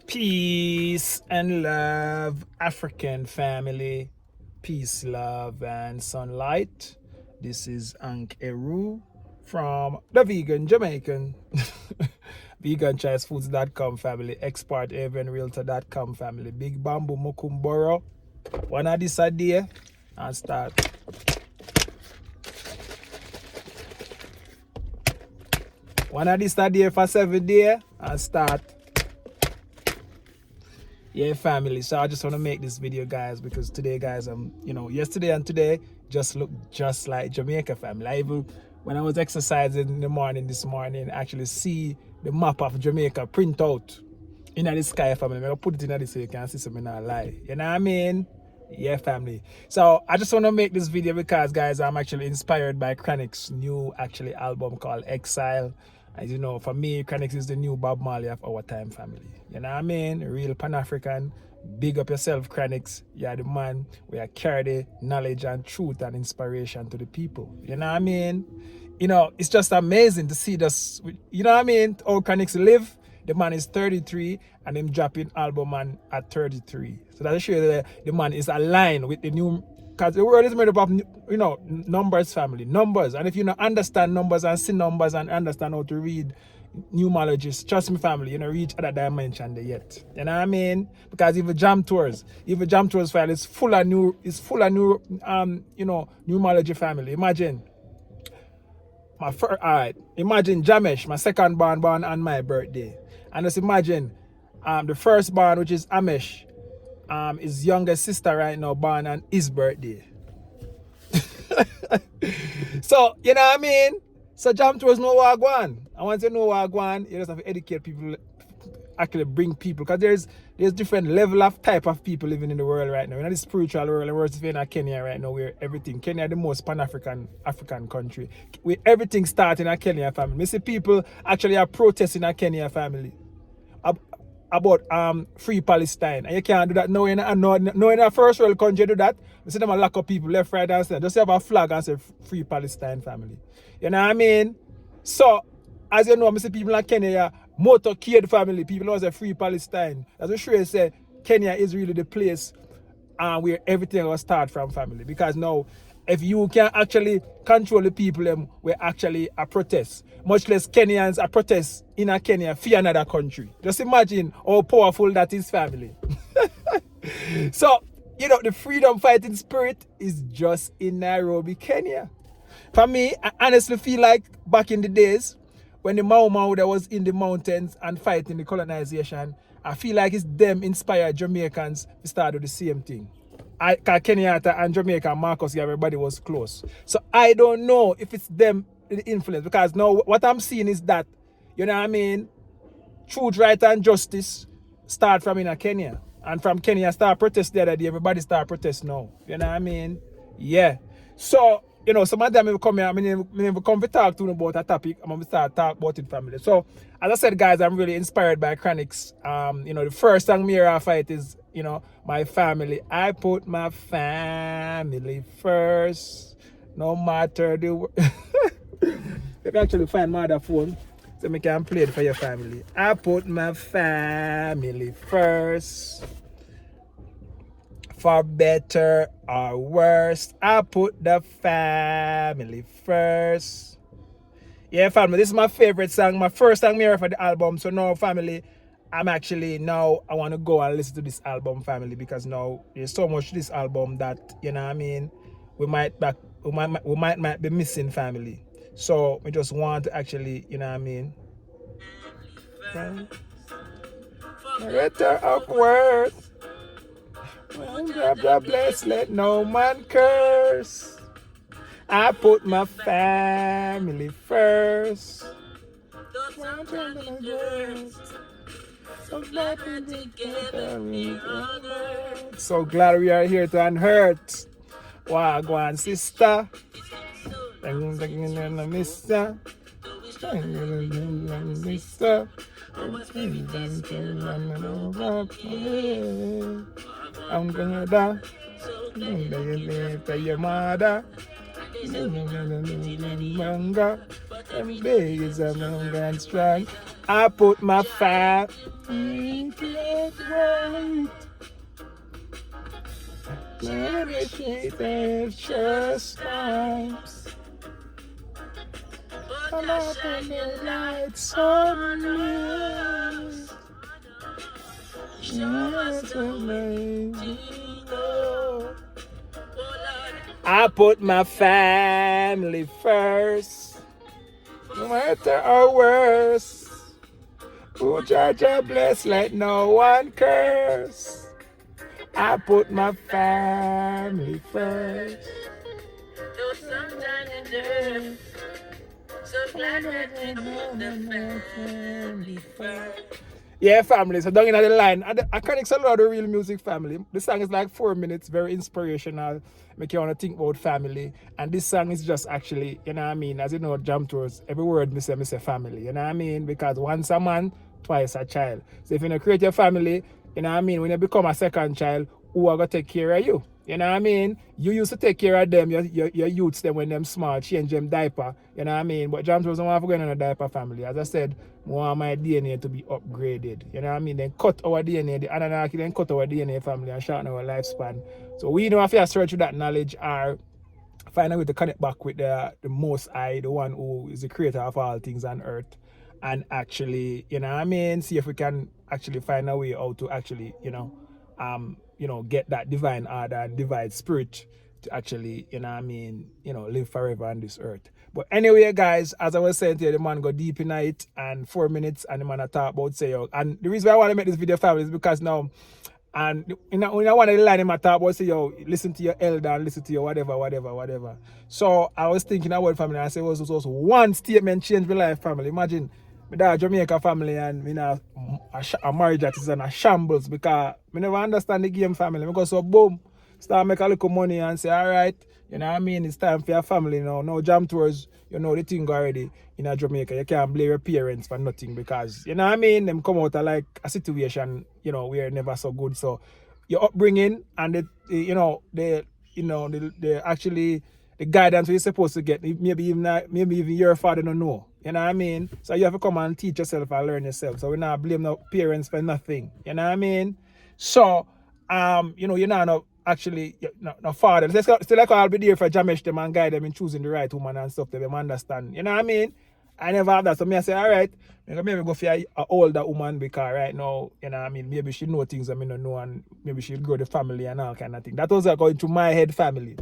Peace and love, African family. Peace, love, and sunlight. This is Ank Eru from the Vegan Jamaican. VeganChoiceFoods.com family. ExpertHavenRealtor.com family. Big Bamboo Mukumboro. One of this a day and start. One of this a day for 7 days and start. Yeah, family. So I just want to make this video, guys, because today, guys, yesterday and today just look just like Jamaica, family. I even, when I was exercising in the morning this morning, actually see the map of Jamaica print out in the sky, family. I'll put it in there so you can see something not lie. You know what I mean? Yeah, family. So I just want to make this video because, guys, I'm actually inspired by Chronix's new album called Exile. As you know, for me, Chronix is the new Bob Marley of our time, family. You know what I mean? Real Pan-African. Big up yourself, Chronix. You're the man where I carry the knowledge and truth and inspiration to the people. You know what I mean? You know, it's just amazing to see this. You know what I mean? How Chronix live. The man is 33 and him dropping album man at 33. So that shows you that the man is aligned with the new, because the world is made up of, numbers, family. Numbers. And if you don't understand numbers and see numbers and understand how to read numerologists, trust me, family, you know, reach other dimension there yet. You know what I mean? Because even Jam Tours file is full of new, numerology, family. Imagine. Imagine Jamesh, my second born on my birthday. And just imagine the first born, which is Amesh, his youngest sister right now born on his birthday. So, you know what I mean? So Jam Tours know what I want. I want to know what I want. You just have to educate people, actually bring people, because there's different level of type of people living in the world right now. In the spiritual world, and we're in Kenya right now, where everything, Kenya the most Pan-African country, where everything starts in a Kenya family. We see people actually are protesting in a Kenya family about free Palestine, and you can't do that now in a first world country. Do that, we see them a lock up people left, right, and center. Just have a flag and say free Palestine, family. You know what I mean? So as you know, I see people in Kenya motorcade family. People know say free Palestine. As we sure say, Kenya is really the place where everything will start from, family. Because now, if you can actually control the people, we actually a protest. Much less Kenyans are protest in a Kenya for another country. Just imagine how powerful that is, family. So, the freedom fighting spirit is just in Nairobi, Kenya. For me, I honestly feel like back in the days, when the Mau that was in the mountains and fighting the colonization, I feel like it's them inspired Jamaicans to start with the same thing. Kenyatta and Jamaica, Marcus, everybody was close. So I don't know if it's them the influence, because now what I'm seeing is that, you know what I mean, truth, right, and justice start from in Kenya. And from Kenya start protest the other day, everybody start protest now. You know what I mean? Yeah. So, some of them will come here, I will come to talk to them about a topic, I'm going to start talk about it, family. So, as I said, guys, I'm really inspired by Chronix. The first song Mira fight is, my family. I put my family first, no matter the you can actually find my other phone, so I can play it for your family. I put my family first. For better or worse, I put the family first. Yeah, family, this is my favorite song, my first song here for the album. So now, family, I want to go and listen to this album, family, because now there's so much to this album that, you know what I mean, we might be missing, family. So we just want to actually, you know what I mean, better or worse. God bless, let no man curse. I put my family first. So glad we are here to unhurt. Wow, go on, sister. Mister. I'm gonna die. For your mother. Manga. And big is a manga and strong. I put my family first. Just times. Come up and the lights on me. Just amazing. I put my family first, no matter or worse. Oh, Jaja bless, let no one curse. I put my family first. Though sometimes it hurts, so glad that we put the family first. Yeah, family. So down in the line, I connect a lot of the real music, family. The song is like 4 minutes, very inspirational, make you want to think about family. And this song is just actually, you know what I mean, as you know, jump towards every word me say family, you know what I mean? Because once a man, twice a child. So if you don't create your family, you know what I mean, when you become a second child, who are going to take care of you? You know what I mean? You used to take care of them, your youths, them when them small, change them diaper. You know what I mean? But James wasn't want to go in a diaper family. As I said, I want my DNA to be upgraded. You know what I mean? Then cut our DNA, the Anunnaki then cut our DNA family and shorten our lifespan. So we know if you search for that knowledge or find a way to connect back with the Most High, the one who is the creator of all things on earth. And actually, you know what I mean? See if we can actually find a way how to actually, get that divine order and divine spirit to actually, you know what I mean, live forever on this earth. But anyway, guys, as I was saying to you, the man go deep in it and 4 minutes and the man I talk about say, and the reason why I want to make this video, family, is because now, and when I want to line him, I talk about say, listen to your elder and listen to your whatever. So I was thinking about family, and I said, it was also one statement changed my life, family. Imagine, my dad Jamaica family and a marriage that is in a shambles because I never understand the game, family. Because so boom, start make a little money and say, all right, you know what I mean, it's time for your family now. No jam tours, the thing already in Jamaica. You can't blame your parents for nothing because, you know what I mean, them come out of like a situation, we're never so good. So your upbringing and the actually the guidance you're supposed to get, maybe even your father don't know. You know what I mean? So you have to come and teach yourself and learn yourself. So we not blame no parents for nothing. You know what I mean? So you're not no father. Still like I'll be there for Jamesh them and guide them in choosing the right woman and stuff to them understand. You know what I mean? I never have that. So I say, all right, maybe go for an older woman because right now, you know what I mean, maybe she know things I don't know and maybe she'll grow the family and all kind of thing. That was going to my head family.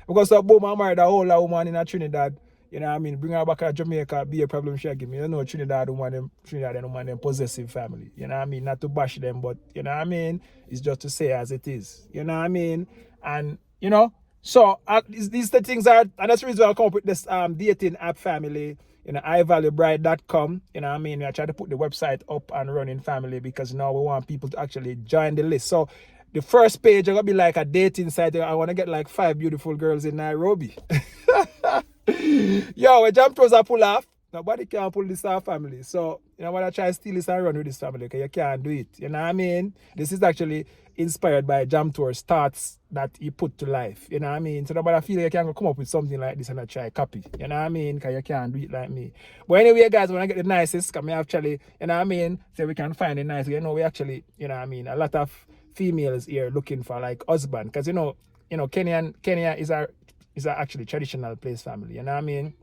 Because so boom, I married an older woman in Trinidad. You know what I mean? Bring her back to Jamaica, be a problem she give me. You know, Trinidad woman, them possessive family. You know what I mean? Not to bash them, but you know what I mean? It's just to say as it is. You know what I mean? And, so these the things are, and that's the reason why I come up with this dating app family, ivaluebride.com. You know what I mean? I try to put the website up and running family because now we want people to actually join the list. So the first page is going to be like a dating site. I want to get like 5 beautiful girls in Nairobi. Yo, when jump toes are pull off, nobody can pull this off, family. So, when I try to steal this and run with this family, okay, you can't do it. You know what I mean? This is actually inspired by Jam Tour's thoughts that he put to life. You know what I mean? So nobody feel like you can come up with something like this and I try copy. You know what I mean? Because you can't do it like me. But anyway, guys, when I get the nicest, because me actually, you know what I mean? So we can find the nice. We actually, you know what I mean? A lot of females here looking for like husband. Because, Kenya is a actually traditional place family. You know what I mean?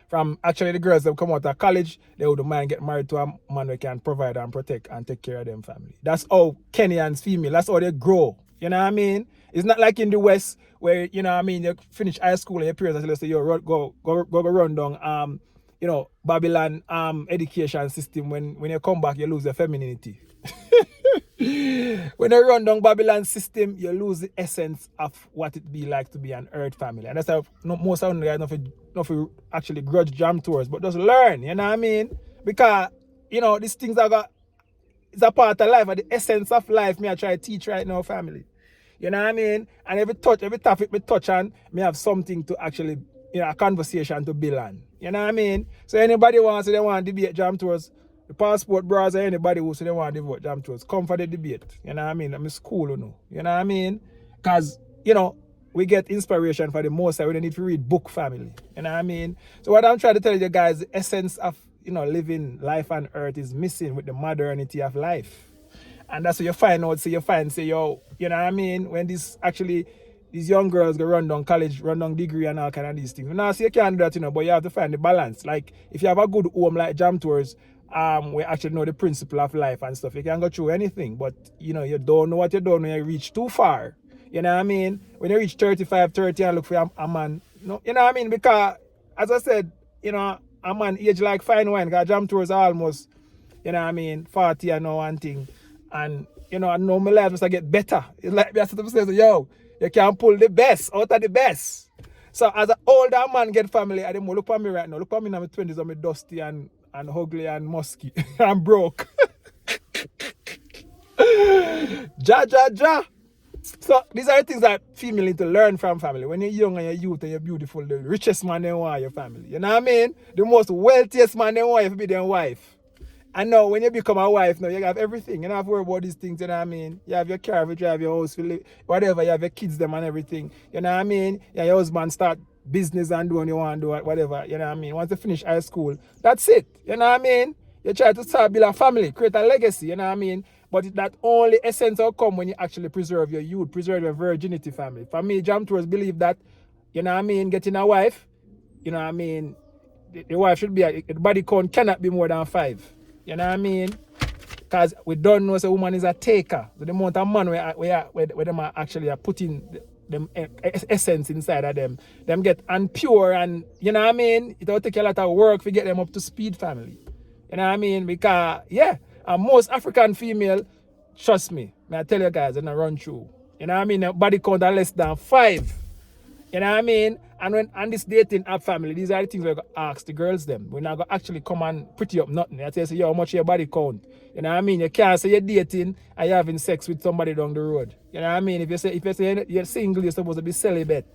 From actually the girls that come out of college, they wouldn't mind get married to a man who can provide and protect and take care of them family. That's how Kenyans female, that's how they grow. You know what I mean? It's not like in the West where, you know what I mean, you finish high school and your parents say, go run down Babylon education system. When you come back, you lose your femininity. When you run down Babylon system, you lose the essence of what it be like to be an earth family. And that's how most of the guys not actually grudge jam tours, but just learn, you know what I mean? Because, these things it's a part of life, and the essence of life me I try to teach right now, family. You know what I mean? And every topic me touch on, me have something to actually, a conversation to build on. You know what I mean? So anybody wants to, they want to debate jam tours, the passport bros or anybody who say they want to devote jam tours, come for the debate. You know what I mean? I'm school, You know what I mean? Because, we get inspiration for the most. We don't need to read book, family. You know what I mean? So what I'm trying to tell you guys, the essence of, living life on earth is missing with the modernity of life. And that's what you find out. So you say, yo, you know what I mean? When these young girls go run down college, run down degree and all kind of these things. Now, so you can't do that, but you have to find the balance. Like, if you have a good home like Jam Tours, we actually know the principle of life and stuff. You can go through anything, but, you don't know what you don't know when you reach too far. You know what I mean? When you reach 35, 30 and look for a man, no, you know what I mean? Because, as I said, a man age like fine wine, because Jam Tours are almost, 40 and now one thing. And, I know my life must get better. It's like me, I sit up and say, yo, you can pull the best out of the best. So as an older man get family, I don't look at me right now. Look at me in my 20s, I'm dusty and ugly and musky. I'm broke. Ja. So these are the things that female need to learn from family. When you're young and you're youth and you're beautiful, the richest man they want your family. You know what I mean? The most wealthiest man they want you to be their wife. And now, when you become a wife, now you have everything. You don't have to worry about these things, you know what I mean? You have your car, you have your house, whatever, you have your kids, them and everything. You know what I mean? Yeah, your husband start business and do what you want to do, whatever, you know what I mean? Once you finish high school, that's it. You know what I mean? You try to start build a family, create a legacy, you know what I mean? But that only essence will come when you actually preserve your youth, preserve your virginity, family. For me, Jam Tours believe that, you know what I mean, getting a wife, you know what I mean, the wife should be, the body count cannot be more than 5. You know what I mean? Because we don't know if a woman is a taker. So the amount of man where them are actually are putting them essence inside of them get unpure, and you know what I mean? It will take a lot of work to get them up to speed, family. You know what I mean? Because, and most African female, trust me, I tell you guys, they're not run through. You know what I mean? Body count are less than 5. You know what I mean? And when on this dating app, family, these are the things we're going to ask the girls them. We're not going to actually come and pretty up nothing. I tell you, yo, how much your body count? You know what I mean? You can't say you're dating and you're having sex with somebody down the road. You know what I mean? If you say you're single, you're supposed to be celibate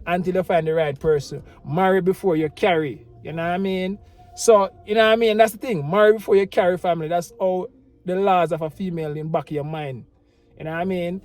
until you find the right person. Marry before you carry. You know what I mean? So, you know what I mean? That's the thing. Marry before you carry, family. That's all the laws of a female in the back of your mind. You know what I mean?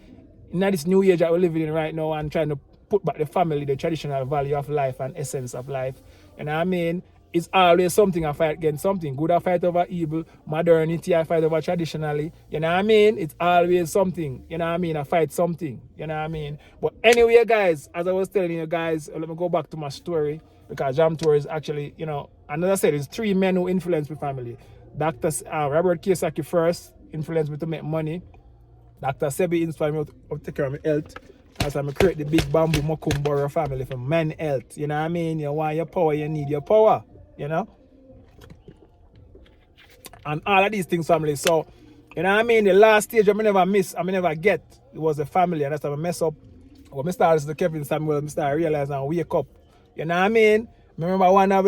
In this new age that we're living in right now and trying to put back the family, the traditional value of life and essence of life. You know what I mean? It's always something I fight against something. Good I fight over evil. Modernity I fight over traditionally. You know what I mean? It's always something. You know what I mean? I fight something. You know what I mean? But anyway, guys, as I was telling you guys, let me go back to my story, because Jam Tour is actually, and as I said, it's 3 men who influenced my family. Dr. Robert Kiyosaki first influenced me to make money. Dr. Sebi inspired me to take care of my health. As I create the big bamboo Mokumboro family for men health. You know what I mean? You want your power, you need your power. You know? And all of these things, family. So, you know what I mean? The last stage I never get, it was the family. And that's how I mess up. When I started to Kevin Samuel, I started realizing and wake up. You know what I mean? I remember one of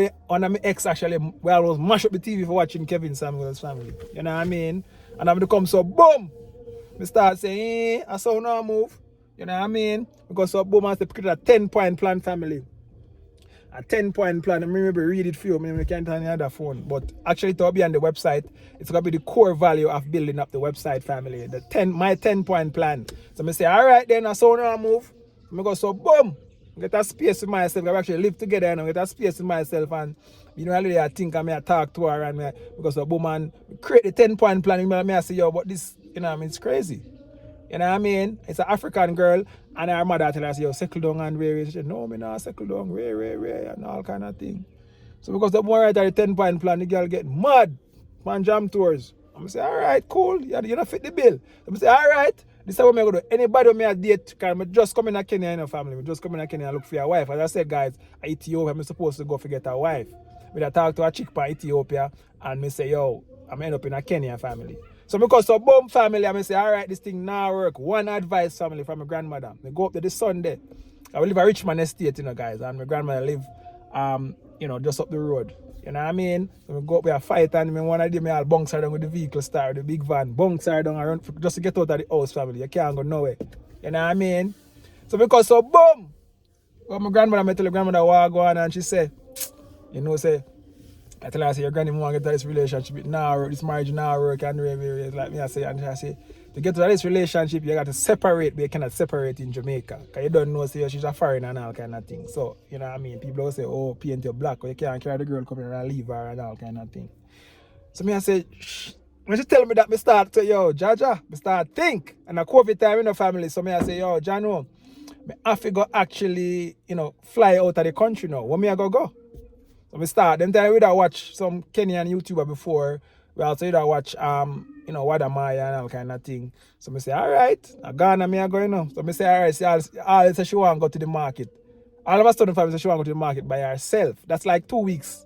my ex actually, I was mash up the TV for watching Kevin Samuel's family. You know what I mean? And I'm to come so boom! I start saying, I saw no move. You know what I mean? Because so boom, I create a 10-point plan, family. A 10-point plan. I remember read it for you. I can't tell any other phone. But actually it will be on the website. It's gonna be the core value of building up the website, family. My 10-point plan. So I say, all right then, I saw no move. I go so boom. Get a space with myself. I actually live together and get a space with myself, and really I think I talk to her and because so boom, and create the 10-point plan. I say, yo, but this, it's crazy. You know what I mean? It's an African girl, and her mother tell her, say, yo, settle down and where. She said, no, me not settle down, where, and all kind of thing. So because the more right at the 10-point plan, the girl get mad on Jam Tours. I'm say, all right, cool, you don't fit the bill. I'm say, all right, this is what I'm going to do. Anybody who I date, because I just come in Kenya in a family. I just come in Kenya and look for a wife. As I said, guys, Ethiopia, I'm supposed to go to get a wife. I talk to a chick from Ethiopia, and I say, yo, I'm end up in a Kenya family. So because so boom family, I say, all right, this thing now work. One advice, family, from my grandmother. I go up there this Sunday. I will live a Richmond estate, guys, and my grandmother live, just up the road. You know what I mean? So I go up there, fight, and one of them, I'll bounce her down with the vehicle star, the big van, bounce her down around just to get out of the house, family. You can't go nowhere. You know what I mean? So because so boom, well, my grandmother, I tell the grandmother what go on, and she say, I tell her, I say, your granny want to get to this relationship now, this marriage now work, and like me, I say, to get to this relationship, you got to separate, but you cannot separate in Jamaica. Because you don't know, say, she's a foreigner and all kind of thing. So, you know what I mean? People will say, oh, paint your black, or you can't carry the girl come here and leave her and all kind of thing. So me I say, shh. When she tell me that, me start to, yo, Jaja, me start think. And a COVID time in the family, so me I say, yo, Jano, me have to go actually, fly out of the country now. Where me I go? So me start. Then time we da watch some Kenyan YouTuber before. We also da watch Wadamaya and all kind of thing. So me say, all right, I Ghana me I go, So me say, all right, see, all say she want to go to the market. All of a sudden, family say she want to go to the market by herself. That's like 2 weeks.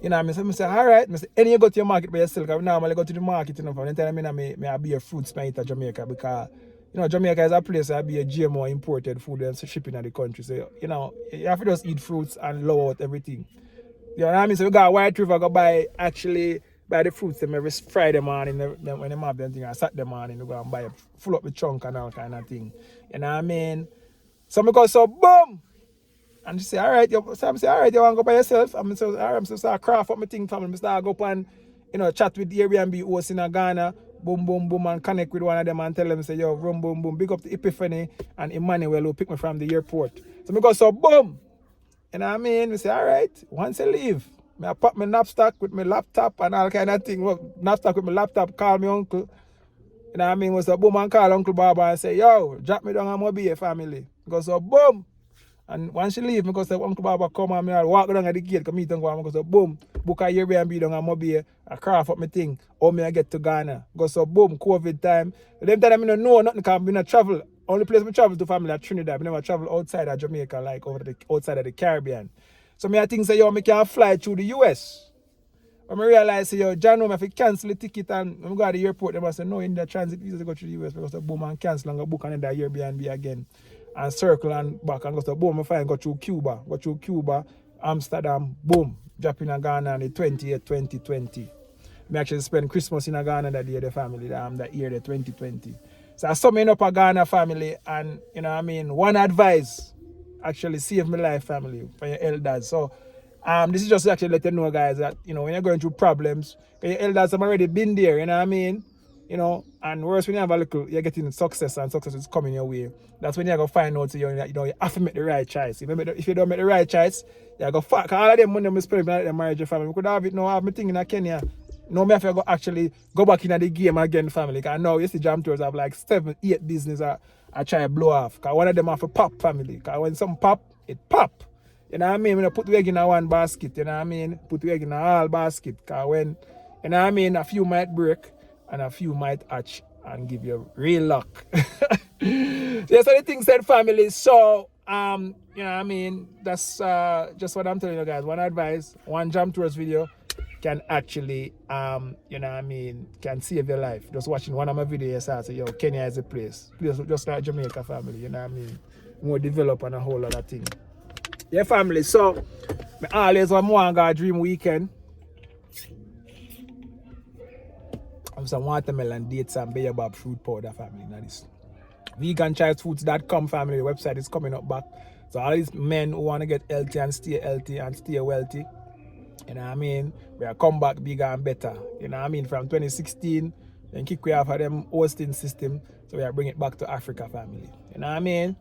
So I say, all right. I say, any you go to your market by yourself, because we normally go to the market, for the time I be a fruit spite at Jamaica, because, Jamaica is a place that be a GMO imported food and shipping at the country. So, you have to just eat fruits and lower out everything. You know what I mean? So we got White River, go buy the fruits them every Friday morning when they have them thing, and Saturday morning we go and buy full up the trunk and all kind of thing. You know what I mean? So I go, so boom! And she say, all right, you want to go by yourself? I'm so, all right, I'm so start craft up my thing for me. I start go up and, chat with the Airbnb host in Ghana, boom, boom, boom, and connect with one of them and tell them, say, yo, boom, boom, boom, big up to Epiphany and Emmanuel who pick me from the airport. So I go, so boom! You know what I mean? We say, all right, once I leave, I pop my knapsack with my laptop and all kind of thing. Knapsack with my laptop, call me uncle. You know what I mean? We say, boom, and call Uncle Baba and say, yo, drop me down and Mobile family. Go, so boom! And once she leave, because Uncle Baba come and I walk down at the gate, because me go, so boom, book a Airbnb down at Mobile, I craft up my thing, or me I get to Ghana. Go, so boom, COVID time. Them time I don't know nothing, because I don't travel. Only place I travel to family at Trinidad. I never travel outside of Jamaica, like outside of the Caribbean. So I think, say, yo, I can fly through the US. When I realize, say, yo, John, I have to cancel the ticket and when I go to the airport, they say, no, in the transit visa to go to the US, because boom, and cancel and go book another Airbnb again. And circle and back and go to boom, I find go through Cuba, Amsterdam, boom, dropping in Ghana on the 20th, 2020. I actually spend Christmas in Ghana that year, the family, that year, the 2020. So I summing up a Ghana family, and you know what I mean, one advice actually saved my life, family, for your elders. So this is just to actually let you know, guys, that when you're going through problems, your elders have already been there, you know what I mean? And worse, when you have a little, you're getting success and success is coming your way. That's when you're going to find out, you have to make the right choice. If you don't make the right choice, you're going to fuck. All of them money I'm spending on the marriage family. We could have it now, have me thing in Kenya. No, me have to actually go back into the game again, family. Because now, you see, Jam Tours have like 7, 8 business I try to blow off. Because one of them have to pop, family. Because when some pop, it pop. You know what I mean? When I put the egg in one basket, you know what I mean? Put the egg in all basket. Because when, you know what I mean, a few might break and a few might hatch and give you real luck. So that's what the thing said, family. So, you know what I mean? That's just what I'm telling you guys. One advice, one Jam Tours video can actually, you know what I mean, can save your life. Just watching one of my videos, I say, yo, Kenya is a place. Just like Jamaica, family, you know what I mean? More develop and a whole lot of thing. Yeah, family. So, I always want to go dream weekend. Have some watermelon, dates, and baobab fruit powder, family. Now this veganchildfoods.com, family. The website is coming up back. So all these men who want to get healthy and stay wealthy, you know what I mean, we are come back bigger and better. You know what I mean? From 2016, then kick we off of them hosting system. So we are bring it back to Africa, family. You know what I mean?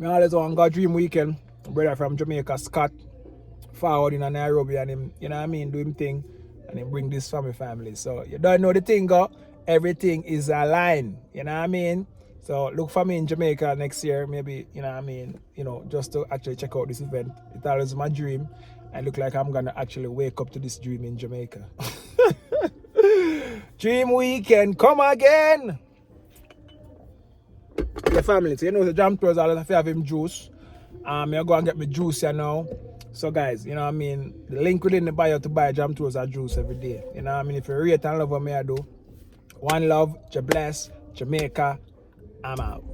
I always want to go dream weekend. My brother from Jamaica, Scott, forward in Nairobi, and him, you know what I mean, do him thing. And then bring this family. So you don't know the thing, go. Everything is aligned. You know what I mean? So look for me in Jamaica next year, maybe, you know what I mean, just to actually check out this event. It always my dream. And look like I'm gonna actually wake up to this dream in Jamaica. Dream weekend, come again. The family. So the Jam Tours all have him juice. I go and get my juice here now. So guys, you know what I mean? The link within the bio to buy Jam Tours or juice every day. You know what I mean? If you rate and love what me I do. One love, God bless, Jamaica, I'm out.